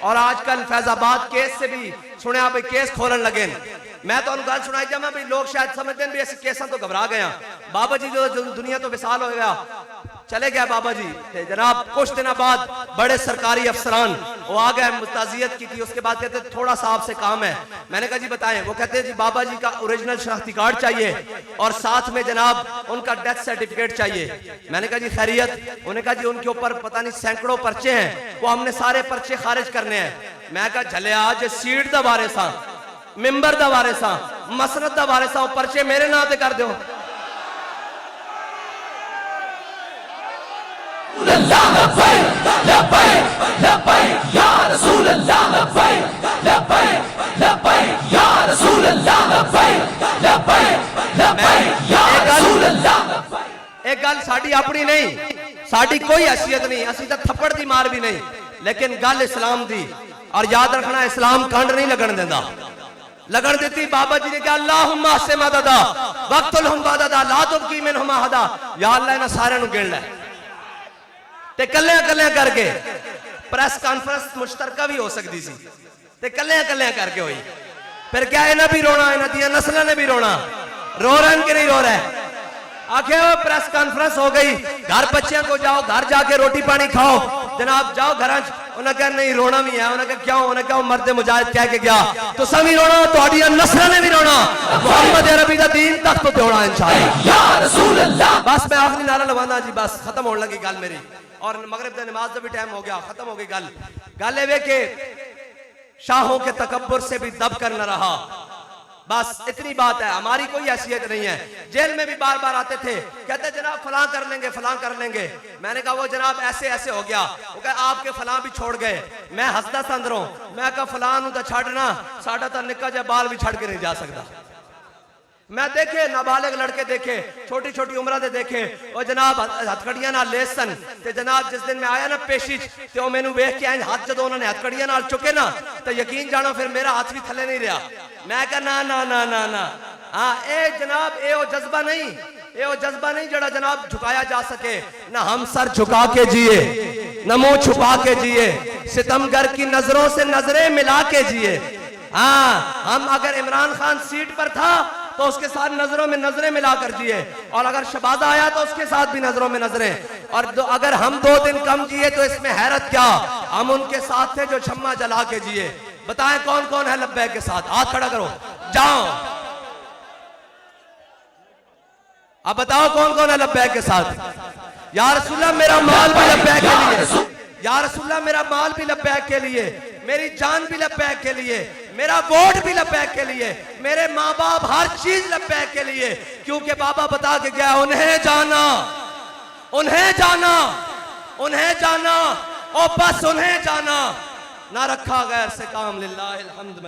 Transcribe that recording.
और आजकल फैजाबाद केस से भी सुने आप केस खोलन लगे। मैं तो गल सुनाई जावा भी लोग शायद समझते हैं भी ऐसे केसा तो घबरा गया। बाबा जी जो दुनिया तो विशाल हो गया, चले गया बाबा जी जनाब। कुछ दिन बाद बड़े सरकारी अफसरान वो आ गए, मुताजियत की थी। उसके बाद कहते थोड़ा सा आपसे काम है। मैंने कहा जी बताएं। वो कहते जी बाबा जी का ओरिजिनल शनाख्ती कार्ड चाहिए और साथ में जनाब उनका डेथ सर्टिफिकेट चाहिए। मैंने कहा जी खैरियत। उन्होंने कहा जी उनके ऊपर पता नहीं सैकड़ों पर्चे हैं, वो हमने सारे पर्चे खारिज करने हैं। मैं कहा झले आज सीट दा बारे सा, मिंबर दा बारे सा, मसनद दा बारे सा, पर्चे मेरे नाम ते कर दो। एक गल साड़ी अपनी नहीं, साड़ी कोई हैसियत नहीं, असी तो थप्पड़ की मार भी नहीं, लेकिन गल इस्लाम दी। और याद रखना इस्लाम कंड नहीं लगन देता। लगन देती बाबा जी ने कहा अल्लाहुम्मा से मददा वक्तुल हम बददा ला तुबकी मिनहुमा हदा। या अल्लाह इन्हां सारियां नूं गिण लै ते कल्लियां कल्लियां करके। प्रेस कॉन्फ्रेंस मुश्तरका भी हो सकती सी ते कल्लियां कल्लियां करके हुई। फिर क्या इन्हें भी रोना, इन्हां दी नस्लां ने भी रोना। रो रहे हैं कि नहीं रो रहे? आखिर वो प्रेस कॉन्फ्रेंस हो गई, घर बच्चियों को जाओ, घर जाके रोटी पानी खाओ जनाब, जाओ घर। उन्हें कहा नहीं रोना भी है। उन्हें कहा क्यों? उन्हें कहा मर्द मुजाहिद कह के गया तो सभी रोना, थोड़ी नस्ल ने भी रोना, मोहम्मद अरबी का दीन तक तो होना इंशाअल्लाह या रसूल अल्लाह। बस मैं आखिरी नारा लगाना जी, बस खत्म होने लगी गल मेरी। और मगरिब दी नमाज का भी टाइम हो गया, खत्म हो गई गल। गल ये के शाहों के तकब्बुर से भी दब कर न रहा, बस इतनी बात है। हमारी कोई हैसियत नहीं है। जेल में भी बार बार आते थे, कहते जनाब फलां कर लेंगे, फलां कर लेंगे। मैंने कहा वो जनाब ऐसे ऐसे हो गया। वो कहा आपके फलां भी छोड़ गए। मैं हंसदा सा अंदरों, मैं कहा फलां तो छड़ना, साडा तो निक्का जा बाल भी छड़ के नहीं जा सकता। मैं देखे नाबालिग लड़के देखे, छोटी छोटी उम्र दे देखे, और जनाब हथकड़ियां नाल लेस सन ते जनाब जिस दिन मैं आया ना पेशी ते ओ मैनू वेख के आए हाथ जदों उन्होंने हथकड़ियां नाल चुके ना तो यकीन जानो फिर मेरा हाथ भी थले नहीं रहा। मैं कहा ना ना ना ना ना, हाँ ए जनाब ए ओ जज्बा नहीं, ए ओ जज्बा नहीं जड़ा जनाब झुकाया जा सके। ना हम सर झुका के जिए, न मुंह छुपा के जिए, सितमगर की नजरों से नजरें मिला के जिए। हाँ हम अगर इमरान खान सीट पर था तो उसके साथ नजरों में नजरें मिलाकर जिए, और अगर शबादा आया तो उसके साथ भी नजरों में नजरें। और अगर हम 2 दिन कम जिए तो इसमें हैरत क्या, हम उनके साथ थे जो शम्मा जला के जिए। बताएं कौन कौन है लब्बैक के साथ? हाथ खड़ा करो, जाओ। अब बताओ कौन कौन है लब्बैक के साथ? या रसूलल्लाह मेरा माल भी लब्बैक के लिए, या रसूलल्लाह मेरा माल भी लब्बैक के लिए, मेरी जान भी लब्बैक के लिए, मेरा वोट भी लब्बैक के लिए, मेरे माँ बाप हर चीज लब्बैक के लिए। क्योंकि बाबा बता के गया उन्हें जाना, उन्हें जाना, उन्हें जाना, और बस उन्हें जाना, ना रखा गैर से काम। लिल्लाहिल हम्द।